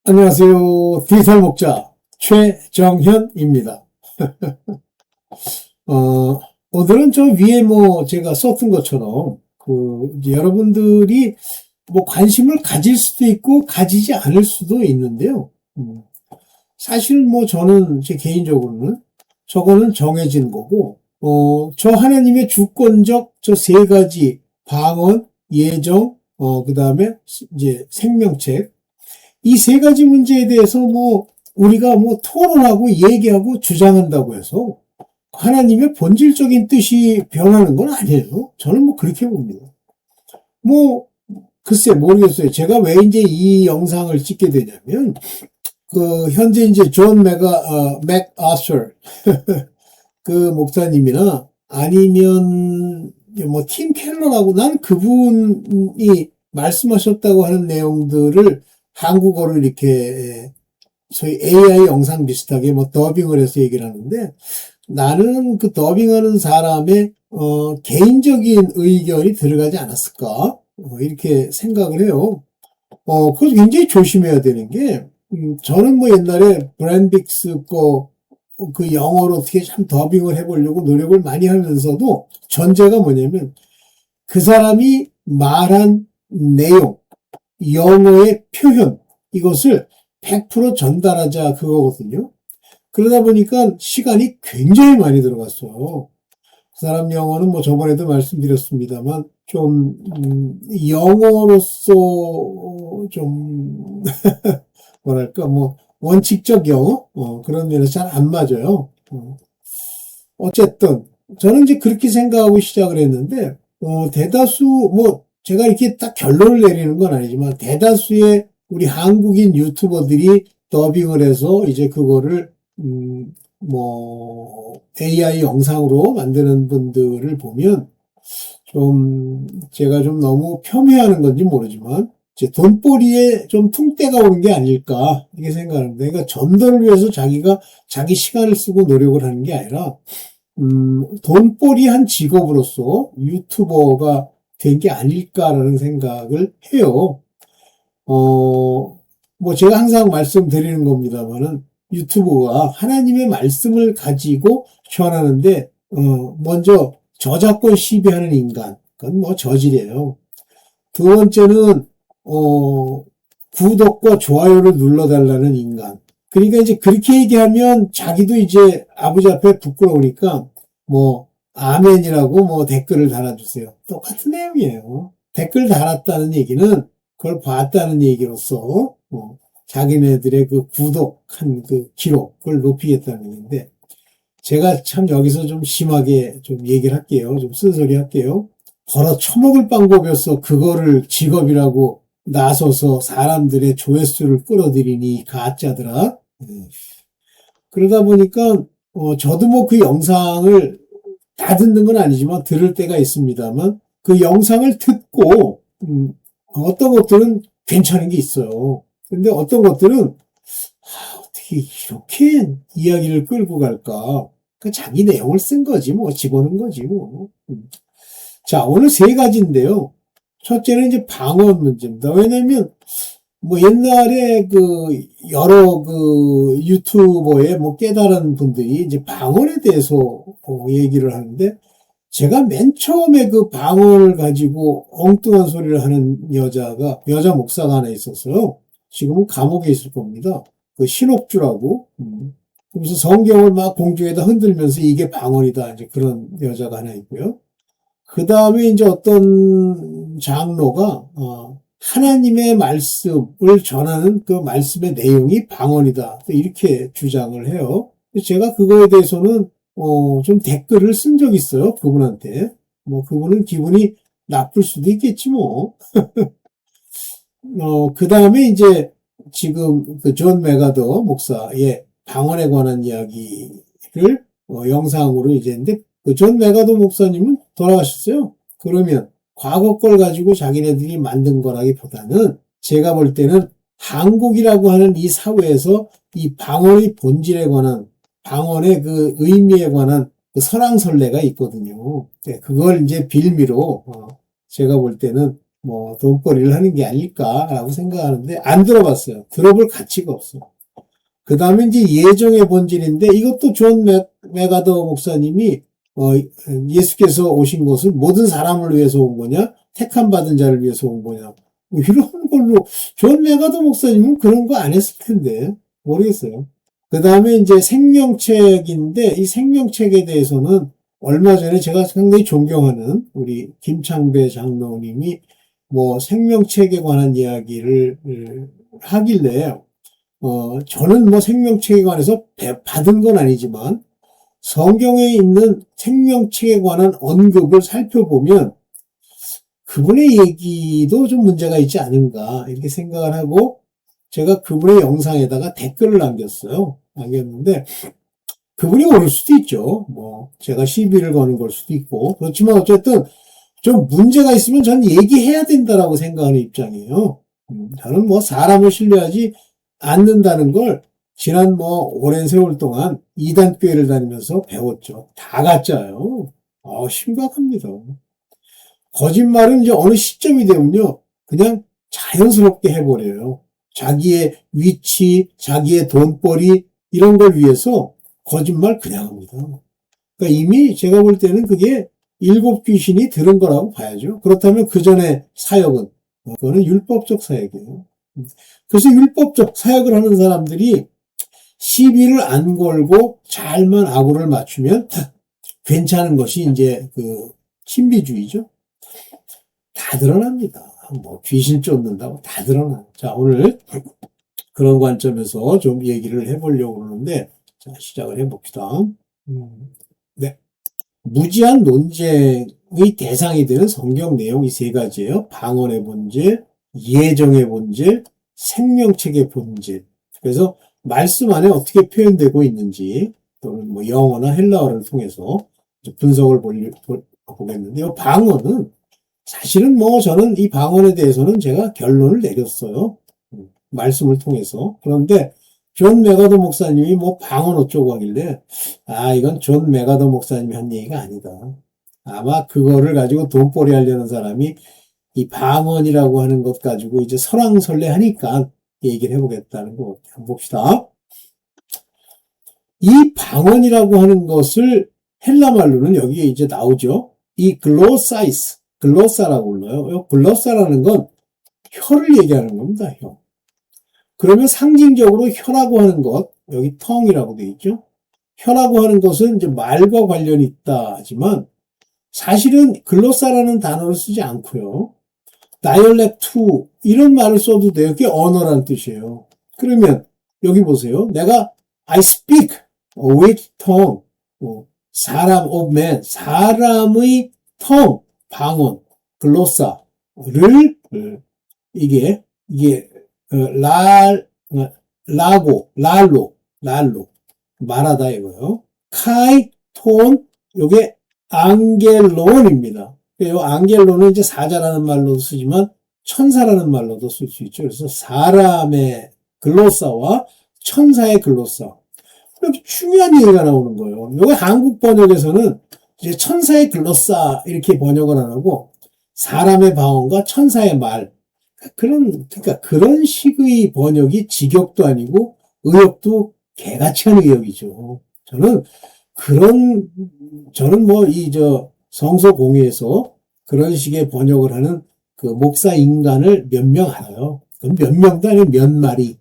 안녕하세요. 디지털 목자 최정현입니다. 오늘은 저 위에 제가 썼던 것처럼 이제 여러분들이 관심을 가질 수도 있고 가지지 않을 수도 있는데요. 사실 저는 제 개인적으로는 저거는 정해진 거고, 저 하나님의 주권적 저 세 가지 방언, 예정, 그 다음에 이제 생명책, 이 세 가지 문제에 대해서 우리가 토론하고 얘기하고 주장한다고 해서 하나님의 본질적인 뜻이 변하는 건 아니에요. 저는 그렇게 봅니다. 글쎄 모르겠어요. 제가 왜 이제 이 영상을 찍게 되냐면, 현재 이제 존 맥아서 그 목사님이나 아니면 팀 켈러라고, 난 그분이 말씀하셨다고 하는 내용들을 한국어를 이렇게 소위 AI 영상 비슷하게 더빙을 해서 얘기를 하는데, 나는 그 더빙하는 사람의 개인적인 의견이 들어가지 않았을까 이렇게 생각을 해요. 그래서 굉장히 조심해야 되는 게, 저는 옛날에 브랜빅스 그 영어로 어떻게 참 더빙을 해보려고 노력을 많이 하면서도 전제가 뭐냐면 그 사람이 말한 내용, 영어의 표현, 이것을 100% 전달하자 그거거든요. 그러다 보니까 시간이 굉장히 많이 들어갔어요. 그 사람 영어는 저번에도 말씀드렸습니다만 좀 영어로서 좀 뭐랄까 원칙적 영어 그런 면에서 잘 안 맞아요. 어쨌든 저는 이제 그렇게 생각하고 시작을 했는데 대다수 제가 이렇게 딱 결론을 내리는 건 아니지만 대다수의 우리 한국인 유튜버들이 더빙을 해서 이제 그거를 AI 영상으로 만드는 분들을 보면 좀 제가 좀 너무 폄훼하는 건지 모르지만 이제 돈벌이에 좀 퉁때가 오는 게 아닐까 이렇게 생각합니다. 그러니까 전도를 위해서 자기가 자기 시간을 쓰고 노력을 하는 게 아니라 돈벌이 한 직업으로서 유튜버가 된 게 아닐까라는 생각을 해요. 제가 항상 말씀드리는 겁니다만은 유튜브가 하나님의 말씀을 가지고 전하는데, 먼저 저작권 시비하는 인간, 그건 저질이에요. 두 번째는, 구독과 좋아요를 눌러달라는 인간. 그러니까 이제 그렇게 얘기하면 자기도 이제 아버지 앞에 부끄러우니까 아멘이라고 댓글을 달아주세요. 똑같은 내용이에요. 댓글 달았다는 얘기는 그걸 봤다는 얘기로서 자기네들의 그 구독한 그 기록을 높이겠다는 얘기인데, 제가 참 여기서 좀 심하게 좀 얘기를 할게요. 좀 쓴소리 할게요. 벌어 처먹을 방법이어서 그거를 직업이라고 나서서 사람들의 조회수를 끌어들이니 가짜들아. 그러다 보니까 저도 그 영상을 다 듣는 건 아니지만 들을 때가 있습니다만 그 영상을 듣고 어떤 것들은 괜찮은 게 있어요. 근데 어떤 것들은 어떻게 이렇게 이야기를 끌고 갈까? 자기 내용을 쓴 거지 집어넣은 거지 자, 오늘 세 가지인데요. 첫째는 이제 방언 문제입니다. 왜냐면 옛날에 여러 유튜버의 깨달은 분들이 이제 방언에 대해서 얘기를 하는데, 제가 맨 처음에 그 방언을 가지고 엉뚱한 소리를 하는 여자 목사가 하나 있었어요. 지금은 감옥에 있을 겁니다. 그 신옥주라고. 그래서 성경을 막 공중에다 흔들면서 이게 방언이다. 이제 그런 여자가 하나 있고요. 그 다음에 이제 어떤 장로가, 하나님의 말씀을 전하는 그 말씀의 내용이 방언이다. 이렇게 주장을 해요. 제가 그거에 대해서는 좀 댓글을 쓴 적이 있어요. 그분한테. 그분은 기분이 나쁠 수도 있겠지 그 다음에 이제 지금 그 존 메가더 목사의 방언에 관한 이야기를 영상으로 이제 했는데, 그 존 메가더 목사님은 돌아가셨어요. 그러면 과거 걸 가지고 자기네들이 만든 거라기보다는 제가 볼 때는 한국이라고 하는 이 사회에서 이 방언의 본질에 관한, 방언의 그 의미에 관한 그 설왕설래가 있거든요. 그걸 이제 빌미로 제가 볼 때는 뭐 돈벌이를 하는 게 아닐까라고 생각하는데 안 들어봤어요. 들어볼 가치가 없어. 그 다음에 이제 예정의 본질인데 이것도 존 메가더 목사님이 예수께서 오신 것은 모든 사람을 위해서 온 거냐? 택함 받은 자를 위해서 온 거냐? 뭐 이런 걸로 존 메가더 목사님은 그런 거 안 했을 텐데 모르겠어요. 그 다음에 이제 생명책인데 이 생명책에 대해서는 얼마 전에 제가 상당히 존경하는 우리 김창배 장로님이 뭐 생명책에 관한 이야기를 하길래 저는 뭐 생명책에 관해서 받은 건 아니지만 성경에 있는 생명책에 관한 언급을 살펴보면 그분의 얘기도 좀 문제가 있지 않은가 이렇게 생각을 하고 제가 그분의 영상에다가 댓글을 남겼는데 그분이 옳을 수도 있죠. 뭐 제가 시비를 거는 걸 수도 있고 그렇지만 어쨌든 좀 문제가 있으면 저는 얘기해야 된다라고 생각하는 입장이에요. 저는 뭐 사람을 신뢰하지 않는다는 걸 지난 뭐 오랜 세월 동안 이단교회를 다니면서 배웠죠. 다 가짜예요. 심각합니다. 거짓말은 이제 어느 시점이 되면요. 그냥 자연스럽게 해버려요. 자기의 위치, 자기의 돈벌이 이런 걸 위해서 거짓말 그냥 합니다. 그러니까 이미 제가 볼 때는 그게 일곱 귀신이 들은 거라고 봐야죠. 그렇다면 그 전에 사역은 그거는 율법적 사역이에요. 그래서 율법적 사역을 하는 사람들이 시비를 안 걸고 잘만 아구를 맞추면 괜찮은 것이 이제 그 신비주의죠. 다 드러납니다. 뭐 귀신 쫓는다고 다 드러나. 자, 오늘 그런 관점에서 좀 얘기를 해보려고 그러는데 자, 시작을 해봅시다. 네. 무지한 논쟁의 대상이 되는 성경 내용이 세 가지예요. 방언의 본질, 예정의 본질, 생명책의 본질. 그래서 말씀 안에 어떻게 표현되고 있는지 또는 뭐 영어나 헬라어를 통해서 분석을 보겠는데요. 방언은 사실은 뭐 저는 이 방언에 대해서는 제가 결론을 내렸어요. 말씀을 통해서. 그런데 존 메가더 목사님이 뭐 방언 어쩌고 하길래 이건 존 메가더 목사님이 한 얘기가 아니다. 아마 그거를 가지고 돈벌이 하려는 사람이 이 방언이라고 하는 것 가지고 이제 설왕설래 하니까 얘기를 해보겠다는 거 한번 봅시다. 이 방언이라고 하는 것을 헬라말로는 여기에 이제 나오죠. 이 글로사라고 불러요. 글로사라는 건 혀를 얘기하는 겁니다. 혀. 그러면 상징적으로 혀라고 하는 것, 여기 텅이라고 되어 있죠. 혀라고 하는 것은 이제 말과 관련이 있다 하지만 사실은 글로사라는 단어를 쓰지 않고요. 다이얼렉트 이런 말을 써도 돼요. 그게 언어라는 뜻이에요. 그러면 여기 보세요. 내가 I speak with tongue, 사람 of man, 사람의 tongue, 방언, 글로사를 이게 랄로 말하다 이거요. 카이, 톤, 요게 앙겔론입니다. 이 앙겔론은 이제 사자라는 말로도 쓰지만 천사라는 말로도 쓸 수 있죠. 그래서 사람의 글로사와 천사의 글로사. 이렇게 중요한 얘기가 나오는 거예요. 요게 한국 번역에서는 이제 천사의 글로사 이렇게 번역을 안 하고 사람의 방언과 천사의 말. 그러니까 그런 식의 번역이 직역도 아니고 의역도 개같이 하는 의역이죠. 저는 뭐 성서 공회에서 그런 식의 번역을 하는 그 목사 인간을 몇 명 알아요. 몇 명도 아니고 몇 마리.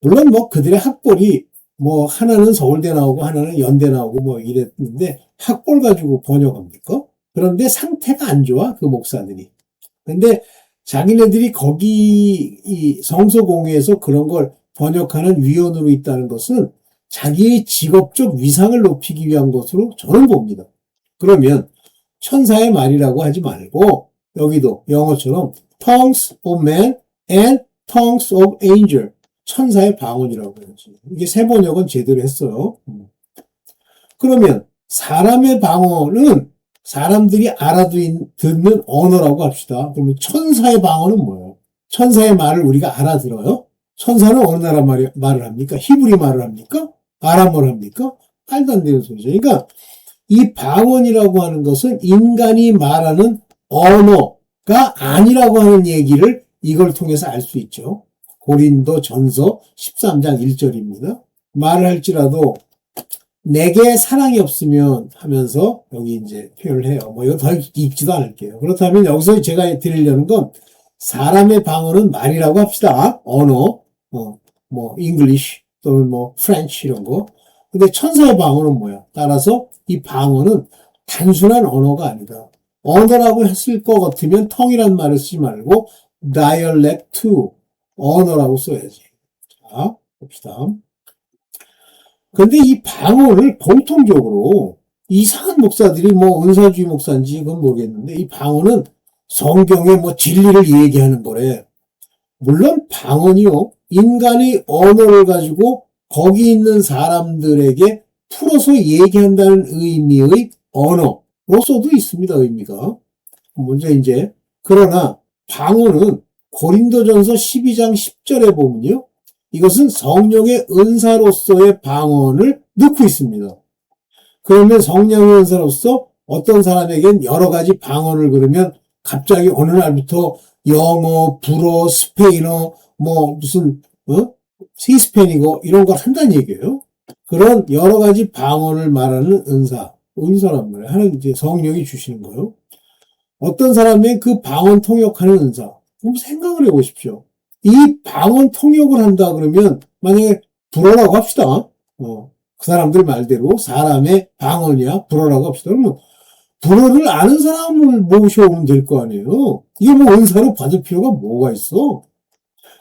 물론 뭐 그들의 학벌이 뭐 하나는 서울대 나오고 하나는 연대 나오고 뭐 이랬는데 학벌 가지고 번역합니까? 그런데 상태가 안 좋아 그 목사들이. 근데 자기네들이 거기 이 성서공회에서 그런 걸 번역하는 위원으로 있다는 것은 자기의 직업적 위상을 높이기 위한 것으로 저는 봅니다. 그러면 천사의 말이라고 하지 말고 여기도 영어처럼 tongues of man and tongues of angel 천사의 방언이라고 해야지. 이게 세 번역은 제대로 했어요. 그러면 사람의 방언은 사람들이 알아듣는 언어라고 합시다. 그러면 천사의 방언은 뭐예요? 천사의 말을 우리가 알아들어요? 천사는 어느 나라 말을 합니까? 히브리 말을 합니까? 아람어를 합니까? 말도 안 되는 소리죠. 그러니까 이 방언이라고 하는 것은 인간이 말하는 언어가 아니라고 하는 얘기를 이걸 통해서 알 수 있죠. 고린도 전서 13장 1절입니다. 말을 할지라도 내게 사랑이 없으면 하면서 여기 이제 표현을 해요. 이거 더 읽지도 않을게요. 그렇다면 여기서 제가 드리려는 건 사람의 방언은 말이라고 합시다. 언어, English 또는 French 이런 거. 근데 천사의 방언은 뭐야? 따라서 이 방언은 단순한 언어가 아니다. 언어라고 했을 것 같으면 tongue이란 말을 쓰지 말고 dialect, 언어라고 써야지. 자, 봅시다. 근데 이 방언을 공통적으로 이상한 목사들이 은사주의 목사인지 그건 모르겠는데 이 방언은 성경의 진리를 얘기하는 거래. 물론 방언이요, 인간의 언어를 가지고 거기 있는 사람들에게 풀어서 얘기한다는 의미의 언어로서도 있습니다, 의미가. 먼저 그러나 방언은 고린도전서 12장 10절에 보면요, 이것은 성령의 은사로서의 방언을 넣고 있습니다. 그러면 성령의 은사로서 어떤 사람에겐 여러 가지 방언을 그러면 갑자기 어느 날부터 영어, 불어, 스페인어, 히스패닉어 이런 걸 한다는 얘기예요. 그런 여러 가지 방언을 말하는 은사란 말이에요. 하는 성령이 주시는 거예요. 어떤 사람의 그 방언 통역하는 은사. 한번 생각을 해보십시오. 이 방언 통역을 한다 그러면 만약에 불어라고 합시다. 그 사람들 말대로 사람의 방언이야 불어라고 합시다. 그러면 불어를 아는 사람을 모셔오면 될 거 아니에요. 이게 은사로 받을 필요가 뭐가 있어?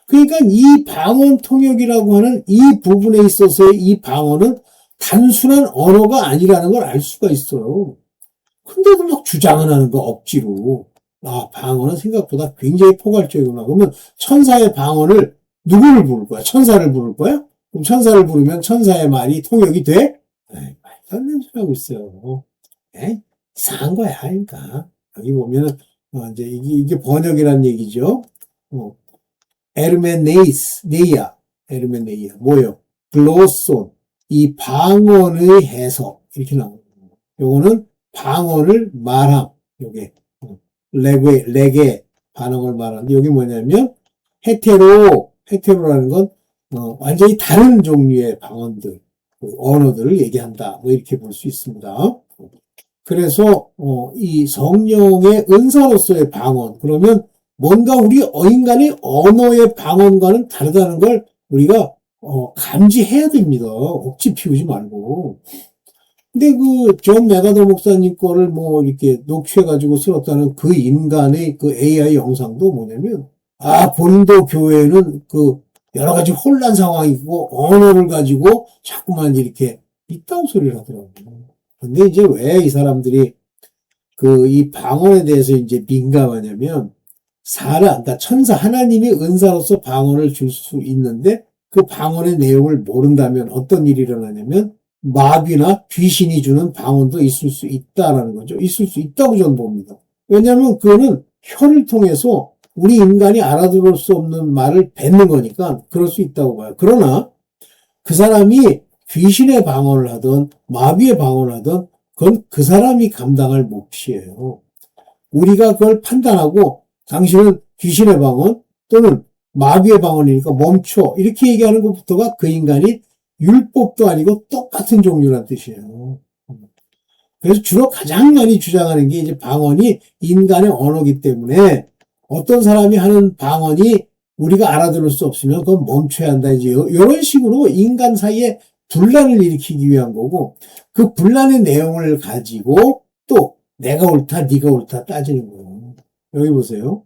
그러니까 이 방언 통역이라고 하는 이 부분에 있어서의 이 방언은 단순한 언어가 아니라는 걸 알 수가 있어요. 근데도 주장을 하는 거 억지로. 방언은 생각보다 굉장히 포괄적이구나. 그러면 천사의 방언을 누구를 부를 거야? 천사를 부를 거야? 그럼 천사를 부르면 천사의 말이 통역이 돼? 말도 안 되는 소리 하고 있어요. 이상한 거야. 그러니까. 여기 보면은, 이게 번역이란 얘기죠. 에르메네이아. 뭐요? 글로손. 이 방언의 해석. 이렇게 나옵니다. 요거는 방언을 말함. 요게. 레게 반응을 말하는데, 여기 뭐냐면, 헤테로라는 건, 완전히 다른 종류의 방언들, 언어들을 얘기한다. 이렇게 볼 수 있습니다. 그래서, 이 성령의 은사로서의 방언, 그러면 뭔가 우리 인간의 언어의 방언과는 다르다는 걸 우리가, 감지해야 됩니다. 억지 피우지 말고. 근데 존 메가더 목사님 거를 이렇게 녹취해가지고 쓸었다는 그 인간의 그 AI 영상도 뭐냐면, 고린도 교회는 여러 가지 혼란 상황이고, 언어를 가지고 자꾸만 이렇게 있다고 소리를 하더라고요. 근데 왜 이 사람들이 이 방언에 대해서 민감하냐면, 그러니까 천사 하나님이 은사로서 방언을 줄 수 있는데, 그 방언의 내용을 모른다면 어떤 일이 일어나냐면, 마귀나 귀신이 주는 방언도 있을 수 있다라는 거죠. 있을 수 있다고 저는 봅니다. 왜냐하면 그거는 혀를 통해서 우리 인간이 알아들을 수 없는 말을 뱉는 거니까 그럴 수 있다고 봐요. 그러나 그 사람이 귀신의 방언을 하든 마귀의 방언을 하든 그건 그 사람이 감당할 몫이에요. 우리가 그걸 판단하고 당신은 귀신의 방언 또는 마귀의 방언이니까 멈춰 이렇게 얘기하는 것부터가 그 인간이 율법도 아니고 똑같은 종류란 뜻이에요. 그래서 주로 가장 많이 주장하는 게 방언이 인간의 언어이기 때문에 어떤 사람이 하는 방언이 우리가 알아들을 수 없으면 그건 멈춰야 한다. 이런 식으로 인간 사이에 분란을 일으키기 위한 거고 그 분란의 내용을 가지고 또 내가 옳다, 네가 옳다 따지는 거예요. 여기 보세요.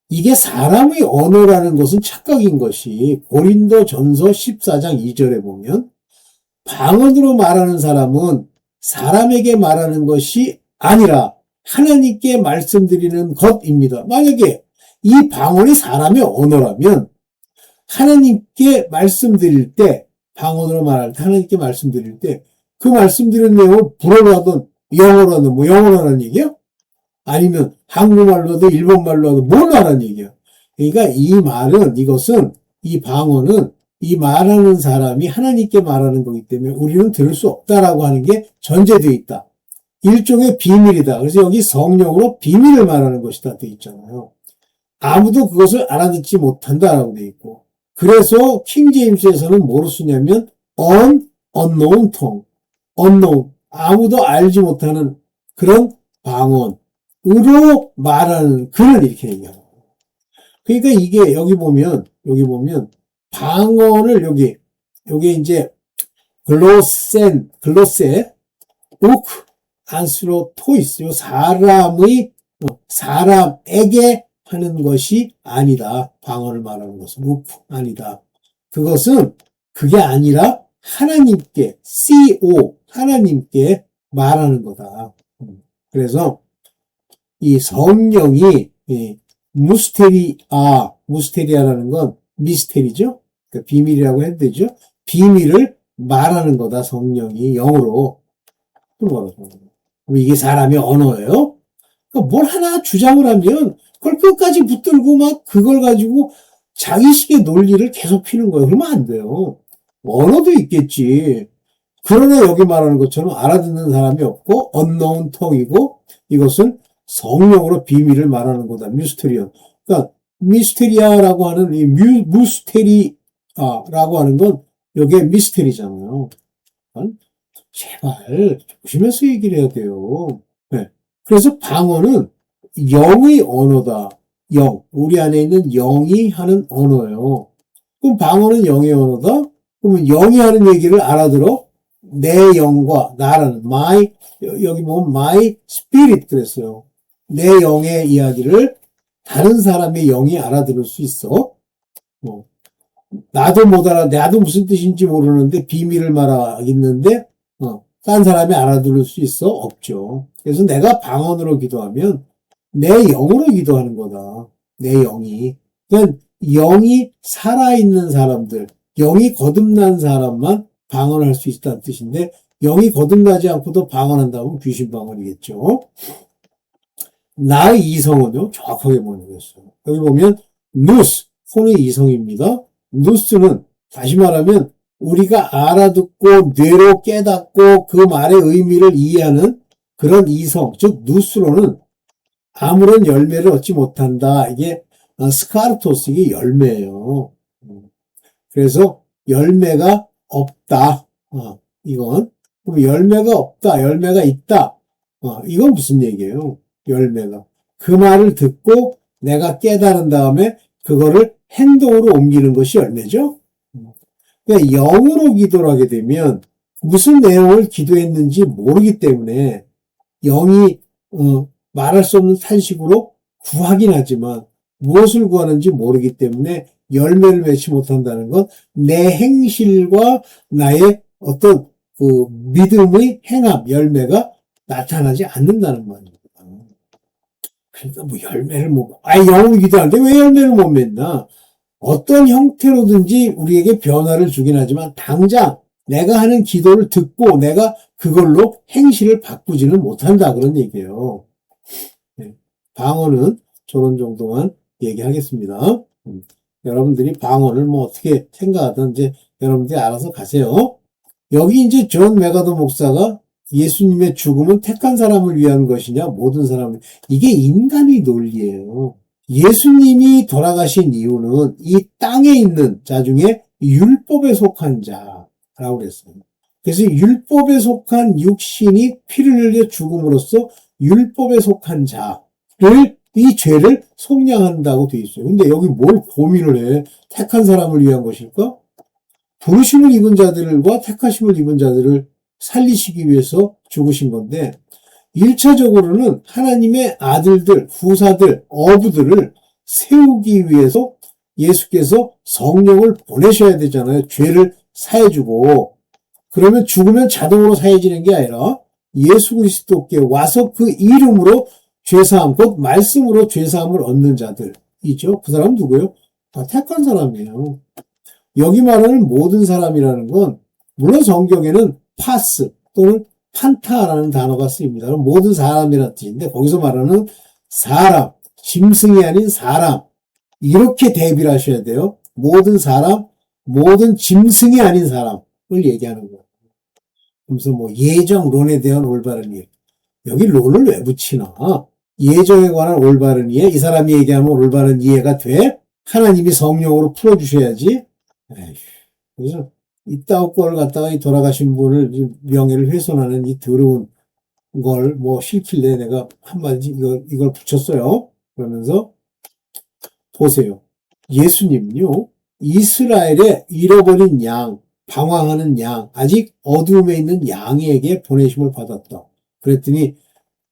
이게 사람의 언어라는 것은 착각인 것이 고린도 전서 14장 2절에 보면 방언으로 말하는 사람은 사람에게 말하는 것이 아니라 하나님께 말씀드리는 것입니다. 만약에 이 방언이 사람의 언어라면 하나님께 말씀드릴 때 방언으로 말할 때 하나님께 말씀드릴 때 그 말씀드리는 내용을 불어로 하든 영어로 하든 영어로 하는 얘기야? 아니면 한국말로 하든 일본말로 하든 뭘로 하는 얘기야? 그러니까 이 방언은 이 말하는 사람이 하나님께 말하는 거기 때문에 우리는 들을 수 없다라고 하는 게 전제되어 있다. 일종의 비밀이다. 그래서 여기 성령으로 비밀을 말하는 것이다 돼 있잖아요. 아무도 그것을 알아듣지 못한다라고 돼 있고, 그래서 킹제임스에서는 뭐로 쓰냐면 unknown tongue, unknown, 아무도 알지 못하는 그런 방언으로 말하는 글을 이렇게 얘기하는 거예요. 그러니까 이게 여기 보면 방언을 여기 이제 글로세, 우크, 안스로토이스, 사람에게 하는 것이 아니다. 방언을 말하는 것은 우크, 아니다. 그게 아니라 하나님께, 하나님께 말하는 거다. 그래서 이 성령이 무스테리아라는 건 미스테리죠. 그러니까 비밀이라고 해도 되죠. 비밀을 말하는 거다. 성령이 영으로. 그럼 이게 사람의 언어예요? 그러니까 뭘 하나 주장을 하면 그걸 끝까지 붙들고 막 그걸 가지고 자기식의 논리를 계속 피는 거예요. 그러면 안 돼요. 언어도 있겠지. 그러나 여기 말하는 것처럼 알아듣는 사람이 없고 unknown tongue이고 이것은 성령으로 비밀을 말하는 거다. 미스테리언. 그러니까 미스테리아라고 하는 이 무스테리아라고 하는 건 여기에 미스테리잖아요. 제발 조심해서 얘기를 해야 돼요. 네. 그래서 방언은 영의 언어다. 영. 우리 안에 있는 영이 하는 언어예요. 그럼 방언은 영의 언어다? 그러면 영이 하는 얘기를 알아들어? 내 영과 나라는 여기 보면 my spirit 그랬어요. 내 영의 이야기를 다른 사람의 영이 알아들을 수 있어? 나도 못 나도 무슨 뜻인지 모르는데 비밀을 말하겠는데 딴 사람이 알아들을 수 있어? 없죠. 그래서 내가 방언으로 기도하면 내 영으로 기도하는 거다. 내 영이. 그러니까 영이 살아있는 사람들, 영이 거듭난 사람만 방언할 수 있다는 뜻인데 영이 거듭나지 않고도 방언한다면 귀신 방언이겠죠. 나의 이성은요, 정확하게 모르겠어요. 여기 보면 누스, 혼의 이성입니다. 누스는 다시 말하면 우리가 알아듣고 뇌로 깨닫고 그 말의 의미를 이해하는 그런 이성, 즉 누스로는 아무런 열매를 얻지 못한다. 이게 스카르토스, 이게 열매예요. 그래서 열매가 없다. 이건 그럼 열매가 없다. 열매가 있다. 이건 무슨 얘기예요? 열매가. 그 말을 듣고 내가 깨달은 다음에 그거를 행동으로 옮기는 것이 열매죠. 그러니까 영으로 기도를 하게 되면 무슨 내용을 기도했는지 모르기 때문에 영이 말할 수 없는 탄식으로 구하긴 하지만 무엇을 구하는지 모르기 때문에 열매를 맺지 못한다는 건 내 행실과 나의 어떤 그 믿음의 행함, 열매가 나타나지 않는다는 말입니다. 그러니까 뭐 열매를 영으로 기도하는데 왜 열매를 못 맺나? 어떤 형태로든지 우리에게 변화를 주긴 하지만 당장 내가 하는 기도를 듣고 내가 그걸로 행실을 바꾸지는 못한다. 그런 얘기예요. 네. 방언은 저런 정도만 얘기하겠습니다. 여러분들이 방언을 뭐 어떻게 생각하든 이제 여러분들이 알아서 가세요. 여기 이제 존 메가더 목사가 예수님의 죽음은 택한 사람을 위한 것이냐, 모든 사람을. 이게 인간의 논리예요. 예수님이 돌아가신 이유는 이 땅에 있는 자 중에 율법에 속한 자라고 그랬어요. 그래서 율법에 속한 육신이 피를 흘려 죽음으로써 율법에 속한 자를 이 죄를 속량한다고 되어 있어요. 근데 여기 뭘 고민을 해? 택한 사람을 위한 것일까? 부르심을 입은 자들과 택하심을 입은 자들을 살리시기 위해서 죽으신 건데 1차적으로는 하나님의 아들들, 후사들, 어부들을 세우기 위해서 예수께서 성령을 보내셔야 되잖아요. 죄를 사해주고. 그러면 죽으면 자동으로 사해지는 게 아니라 예수 그리스도께 와서 그 이름으로 죄사함, 곧 말씀으로 죄사함을 얻는 자들이죠. 그 사람은 누구예요? 다 택한 사람이에요. 여기 말하는 모든 사람이라는 건 물론 성경에는 파스 또는 판타라는 단어가 쓰입니다. 모든 사람이라는 뜻인데 거기서 말하는 사람, 짐승이 아닌 사람 이렇게 대비를 하셔야 돼요. 모든 사람, 모든 짐승이 아닌 사람을 얘기하는 거예요. 그래서 뭐 예정론에 대한 올바른 일. 여기 롤을 왜 붙이나? 예정에 관한 올바른 이해, 이 사람이 얘기하면 올바른 이해가 돼? 하나님이 성령으로 풀어주셔야지. 에휴, 그래서 이따구 걸 갖다가 이 돌아가신 분을 명예를 훼손하는 이 더러운 걸 뭐 싫길래 내가 한마디 이걸 붙였어요. 그러면서 보세요. 예수님은요, 이스라엘의 잃어버린 양, 방황하는 양, 아직 어두움에 있는 양에게 보내심을 받았다. 그랬더니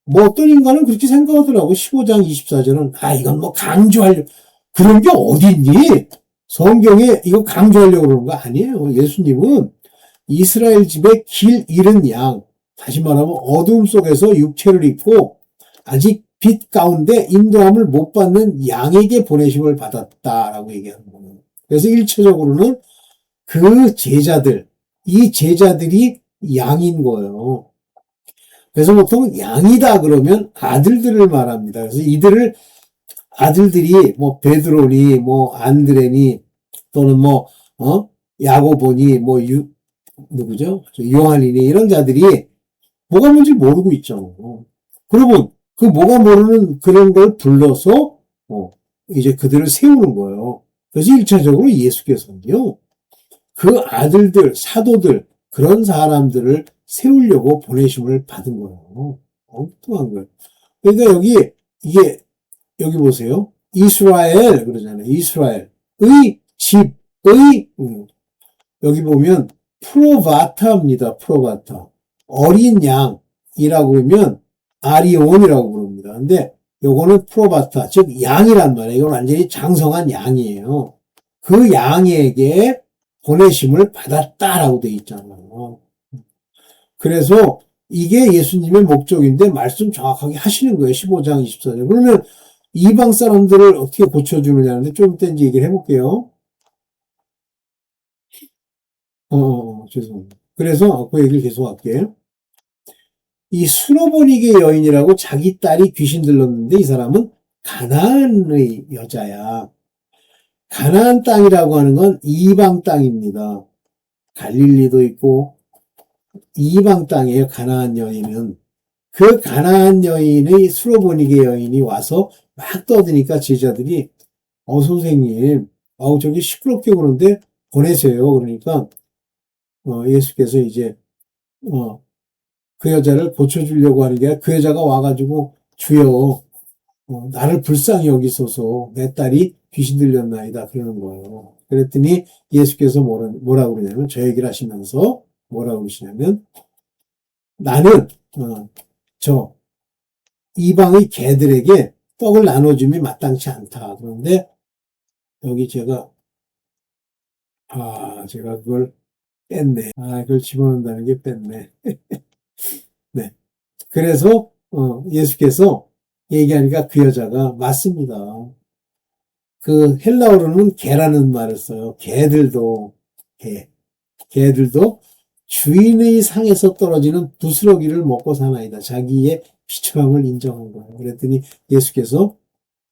뭐 어떤 인간은 그렇게 생각하더라고. 15장 24절은 이건 뭐 강조하려고 그런 게 어디 있니? 성경에 이거 강조하려고 그러는 거 아니에요. 예수님은 이스라엘 집에 길 잃은 양, 다시 말하면 어두움 속에서 육체를 입고 아직 빛 가운데 인도함을 못 받는 양에게 보내심을 받았다라고 얘기하는 거예요. 그래서 일차적으로는 그 제자들, 이 제자들이 양인 거예요. 그래서 보통 양이다 그러면 아들들을 말합니다. 그래서 이들을 아들들이 뭐 베드로니 뭐 안드레니 또는 뭐 야고보니 뭐 누구죠? 요한이니 이런 자들이 뭐가 뭔지 모르고 있잖아요. 그러면 그 뭐가 모르는 그런 걸 불러서 이제 그들을 세우는 거예요. 그래서 일차적으로 예수께서는요. 그 아들들, 사도들 그런 사람들을 세우려고 보내심을 받은 거예요. 엉뚱한 거예요. 그러니까 여기 보세요. 이스라엘 그러잖아요. 이스라엘의 집의 여기 보면 프로바타입니다. 프로바타. 어린 양이라고 하면 아리온이라고 부릅니다. 근데 요거는 프로바타, 즉 양이란 말이에요. 이건 완전히 장성한 양이에요. 그 양에게 보내심을 받았다라고 돼 있잖아요. 그래서 이게 예수님의 목적인데 말씀 정확하게 하시는 거예요. 15장 24절. 그러면 이방 사람들을 어떻게 고쳐주느냐는데 좀 이따 이제 얘기를 해볼게요. 죄송합니다. 그래서 그 얘기를 계속 할게요. 이 수로보니게 여인이라고 자기 딸이 귀신 들렀는데 이 사람은 가나안의 여자야. 가나안 땅이라고 하는 건 이방 땅입니다. 갈릴리도 있고 이방 땅이에요. 가나안 여인은. 그 가나안 여인의 수로보니게 여인이 와서 막 떠드니까 제자들이 선생님 저기 시끄럽게 그러는데 보내세요. 그러니까 예수께서 이제 그 여자를 고쳐주려고 하는 게 아니라 그 여자가 와가지고 주여 나를 불쌍히 여기소서 내 딸이 귀신 들렸나이다 그러는 거예요. 그랬더니 예수께서 뭐라고 그러냐면 저 얘기를 하시면서 뭐라고 그러시냐면 나는 저 이방의 개들에게 떡을 나눠줌이 마땅치 않다. 그런데 여기 제가 그걸 뺐네. 그걸 집어넣는다는 게 뺐네. 네. 그래서 예수께서 얘기하니까 그 여자가 맞습니다. 그 헬라어로는 개라는 말을 써요. 개들도 주인의 상에서 떨어지는 부스러기를 먹고 사나이다. 자기의 비참함을 인정한 거예요. 그랬더니 예수께서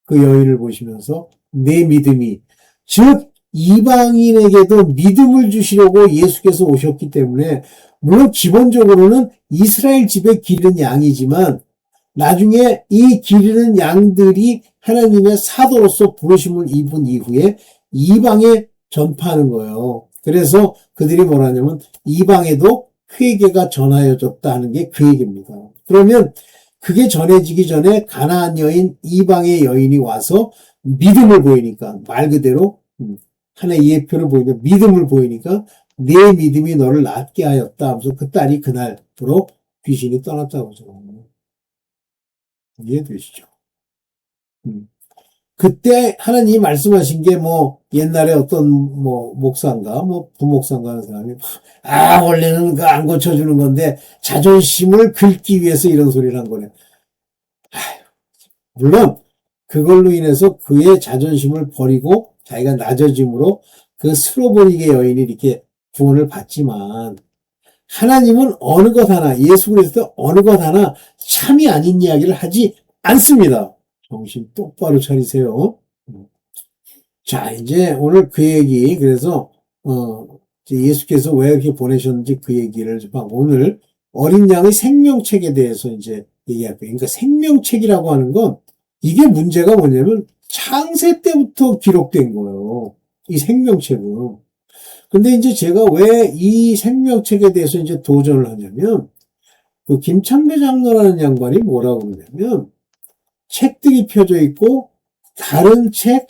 그 여인을 보시면서 내 믿음이 즉 이방인에게도 믿음을 주시려고 예수께서 오셨기 때문에 물론 기본적으로는 이스라엘 집에 기른 양이지만 나중에 이 기르는 양들이 하나님의 사도로서 부르심을 입은 이후에 이방에 전파하는 거예요. 그래서 그들이 뭐라냐면 이방에도 회개가 전하여졌다 하는 게 그 얘기입니다. 그러면 그게 전해지기 전에 가나안 여인, 이방의 여인이 와서 믿음을 보이니까 말 그대로 하나의 예표를 보이니까 믿음을 보이니까 내 믿음이 너를 낫게 하였다 하면서 그 딸이 그날부로 귀신이 떠났다고 하죠. 이해되시죠? 그때 하나님이 말씀하신 게 옛날에 어떤 목사인가 부목사인가 하는 사람이 원래는 그 안 고쳐주는 건데 자존심을 긁기 위해서 이런 소리를 한 거네. 물론 그걸로 인해서 그의 자존심을 버리고 자기가 낮아짐으로 그 스로보니게 여인이 이렇게 구원을 받지만 하나님은 어느 것 하나 예수 그리스도 어느 것 하나 참이 아닌 이야기를 하지 않습니다. 정신 똑바로 차리세요. 자, 이제 오늘 그 얘기, 그래서, 예수께서 왜 이렇게 보내셨는지 그 얘기를 좀 하고, 오늘 어린 양의 생명책에 대해서 이제 얘기할 거예요. 그러니까 생명책이라고 하는 건 이게 문제가 뭐냐면 창세 때부터 기록된 거예요. 이 생명책은. 근데 이제 제가 왜 이 생명책에 대해서 이제 도전을 하냐면 그 김창배 장로라는 양반이 뭐라고 그러냐면 책들이 펴져 있고 다른 책,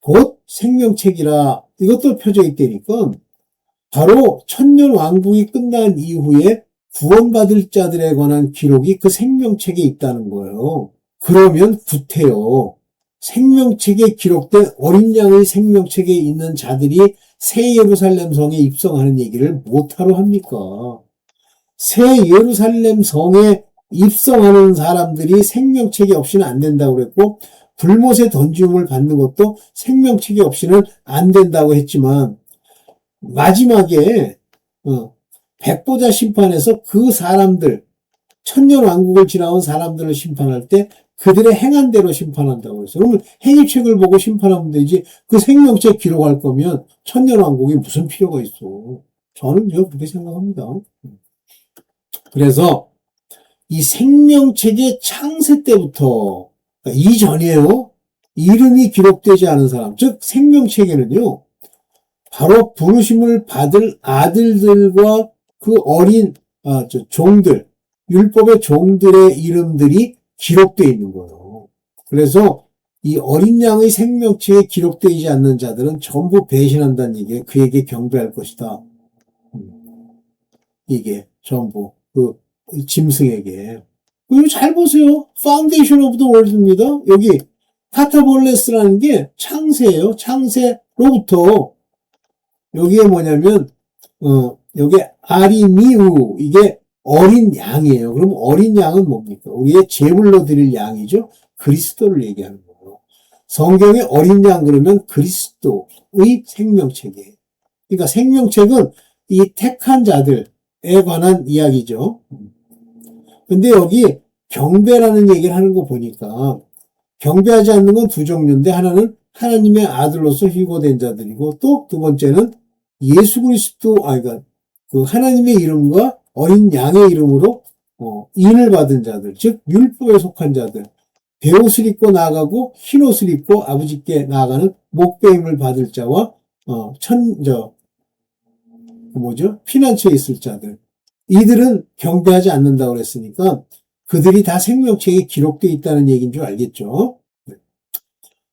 곧 생명책이라 이것도 펴져 있다니까 바로 천년 왕국이 끝난 이후에 구원받을 자들에 관한 기록이 그 생명책에 있다는 거예요. 그러면 구태여 생명책에 기록된 어린 양의 생명책에 있는 자들이 새 예루살렘 성에 입성하는 얘기를 못하러 합니까? 새 예루살렘 성에 입성하는 사람들이 생명책이 없이는 안 된다고 그랬고 불못에 던짐을 받는 것도 생명책이 없이는 안 된다고 했지만 마지막에 백보자 심판에서 그 사람들 천년 왕국을 지나온 사람들을 심판할 때 그들의 행한 대로 심판한다고 했어요. 그러면 행위책을 보고 심판하면 되지 그 생명책 기록할 거면 천년 왕국이 무슨 필요가 있어. 저는 그렇게 생각합니다. 그래서 이 생명책의 창세 때부터 그러니까 이전이에요. 이름이 기록되지 않은 사람 즉 생명책에는요. 바로 부르심을 받을 아들들과 그 어린 종들, 율법의 종들의 이름들이 기록되어 있는 거예요. 그래서 이 어린 양의 생명체에 기록되지 않는 자들은 전부 배신한다는 얘기에 그에게 경배할 것이다. 이게 전부 그 짐승에게. 이거 잘 보세요. Foundation of the World입니다. 여기 카타볼레스라는 게 창세예요. 창세로부터 여기에 뭐냐면 여기에 아리미우 이게 어린 양이에요. 그럼 어린 양은 뭡니까? 우리의 제물로 드릴 양이죠. 그리스도를 얘기하는 거예요. 성경에 어린 양 그러면 그리스도의 생명책이에요. 그러니까 생명책은 이 택한 자들에 관한 이야기죠. 근데 여기 경배라는 얘기를 하는 거 보니까 경배하지 않는 건 두 종류인데 하나는 하나님의 아들로서 휴거된 자들이고 또 두 번째는 예수 그리스도 그러니까 그 하나님의 이름과 어린 양의 이름으로 인을 받은 자들, 즉 율법에 속한 자들, 베옷을 입고 나가고 흰옷을 입고 아버지께 나아가는 목배임을 받을 자와 피난처에 있을 자들. 이들은 경배하지 않는다고 그랬으니까 그들이 다 생명책에 기록되어 있다는 얘기인 줄 알겠죠.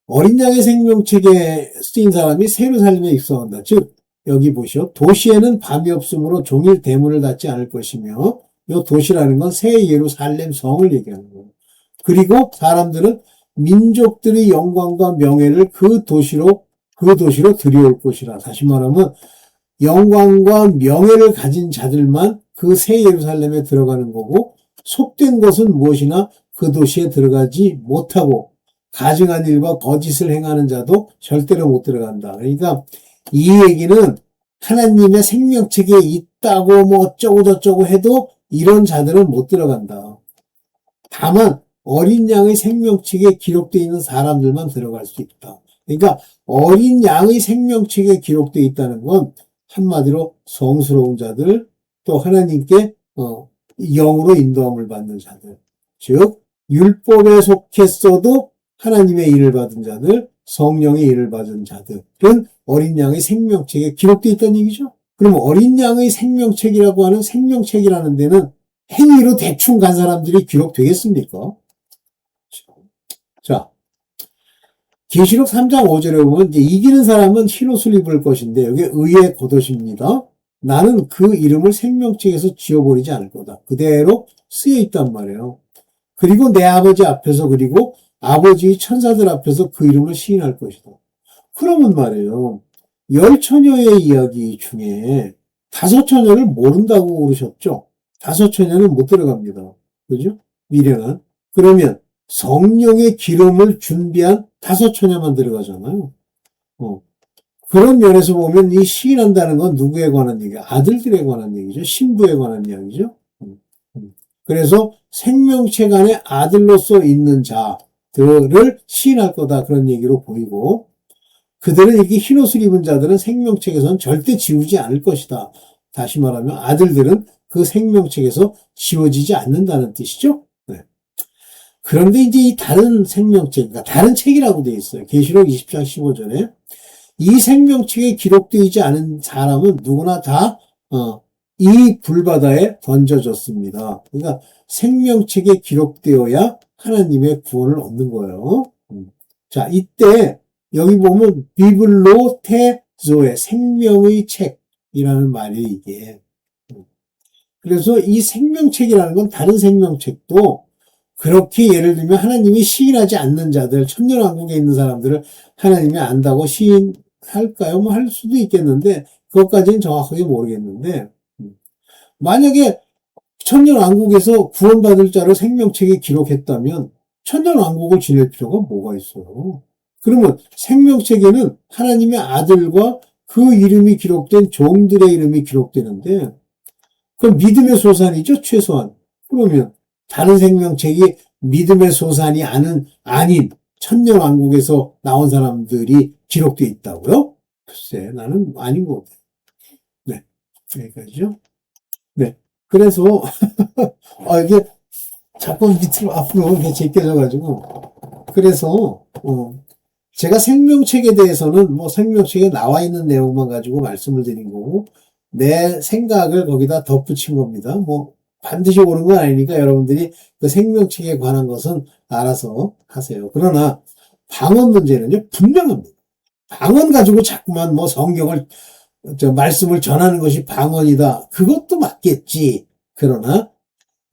어린 양의 생명책에 쓰인 사람이 예루살렘에 입성한다. 즉 여기 보시오. 도시에는 밤이 없으므로 종일 대문을 닫지 않을 것이며 이 도시라는 건 새 예루살렘 성을 얘기하는 거예요. 그리고 사람들은 민족들의 영광과 명예를 그 도시로 들여올 것이라. 다시 말하면 영광과 명예를 가진 자들만 그 새 예루살렘에 들어가는 거고 속된 것은 무엇이나 그 도시에 들어가지 못하고 가증한 일과 거짓을 행하는 자도 절대로 못 들어간다. 그러니까 이 얘기는 하나님의 생명책에 있다고 뭐 어쩌고 저쩌고 해도 이런 자들은 못 들어간다. 다만 어린 양의 생명책에 기록되어 있는 사람들만 들어갈 수 있다. 그러니까 어린 양의 생명책에 기록되어 있다는 건 한마디로 성스러운 자들 또 하나님께 영으로 인도함을 받는 자들 즉 율법에 속했어도 하나님의 일을 받은 자들 성령의 일을 받은 자들은 어린 양의 생명책에 기록되어 있다는 얘기죠. 그럼 어린 양의 생명책이라고 하는 생명책이라는 데는 행위로 대충 간 사람들이 기록되겠습니까? 자, 계시록 3장 5절에 보면 이제 이기는 사람은 흰옷을 입을 것인데 여기 의의 겉옷입니다. 나는 그 이름을 생명책에서 지워버리지 않을 거다. 그대로 쓰여 있단 말이에요. 그리고 내 아버지 앞에서 그리고 아버지의 천사들 앞에서 그 이름을 시인할 것이다. 그러면 말이에요. 10처녀의 이야기 중에 5처녀를 모른다고 그러셨죠? 5처녀는 못 들어갑니다. 그죠? 미련한. 그러면 성령의 기름을 준비한 5처녀만 들어가잖아요. 그런 면에서 보면 이 시인한다는 건 누구에 관한 얘기야? 아들들에 관한 얘기죠. 신부에 관한 이야기죠. 그래서 생명책 안에 아들로서 있는 자들을 시인할 거다. 그런 얘기로 보이고 그들은 이렇게 흰옷을 입은 자들은 생명책에서는 절대 지우지 않을 것이다. 다시 말하면 아들들은 그 생명책에서 지워지지 않는다는 뜻이죠. 네. 그런데 이제 이 다른 생명책, 그러니까 다른 책이라고 되어 있어요. 계시록 20장 15절에. 이 생명책에 기록되지 않은 사람은 누구나 다, 이 불바다에 던져졌습니다. 그러니까 생명책에 기록되어야 하나님의 구원을 얻는 거예요. 자, 이때 여기 보면 비블로테조의 생명의 책이라는 말이 이게. 그래서 이 생명책이라는 건 다른 생명책도 그렇게 예를 들면 하나님이 시인하지 않는 자들, 천년왕국에 있는 사람들을 하나님이 안다고 시인할까요? 뭐 할 수도 있겠는데 그것까지는 정확하게 모르겠는데 만약에 천년왕국에서 구원받을 자를 생명책에 기록했다면 천년왕국을 지낼 필요가 뭐가 있어요? 그러면 생명책에는 하나님의 아들과 그 이름이 기록된 종들의 이름이 기록되는데 그럼 믿음의 소산이죠, 최소한. 그러면 다른 생명책이 믿음의 소산이 아닌 천년왕국에서 나온 사람들이 기록되어 있다고요? 글쎄, 나는 아닌 것 같아요. 네, 여기까지죠. 네, 그래서 이게 자꾸 밑으로 앞으로 이렇게 제껴져가지고 그래서 제가 생명책에 대해서는 뭐 생명책에 나와 있는 내용만 가지고 말씀을 드린 거고 내 생각을 거기다 덧붙인 겁니다. 뭐 반드시 옳은 건 아니니까 여러분들이 그 생명책에 관한 것은 알아서 하세요. 그러나 방언 문제는요 분명합니다. 방언 가지고 자꾸만 뭐 성경을 말씀을 전하는 것이 방언이다. 그것도 맞겠지. 그러나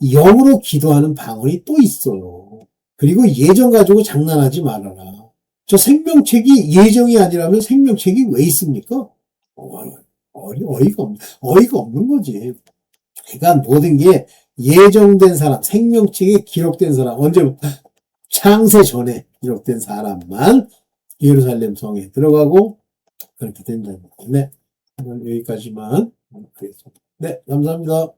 영으로 기도하는 방언이 또 있어요. 그리고 예정 가지고 장난하지 말아라. 저 생명책이 예정이 아니라면 생명책이 왜 있습니까? 어이가 없는 거지. 그러니까 모든 게 예정된 사람, 생명책에 기록된 사람, 언제부터? 창세 전에 기록된 사람만 예루살렘 성에 들어가고 그렇게 된다는 거예요. 네. 여기까지만 하겠습니다. 네, 감사합니다.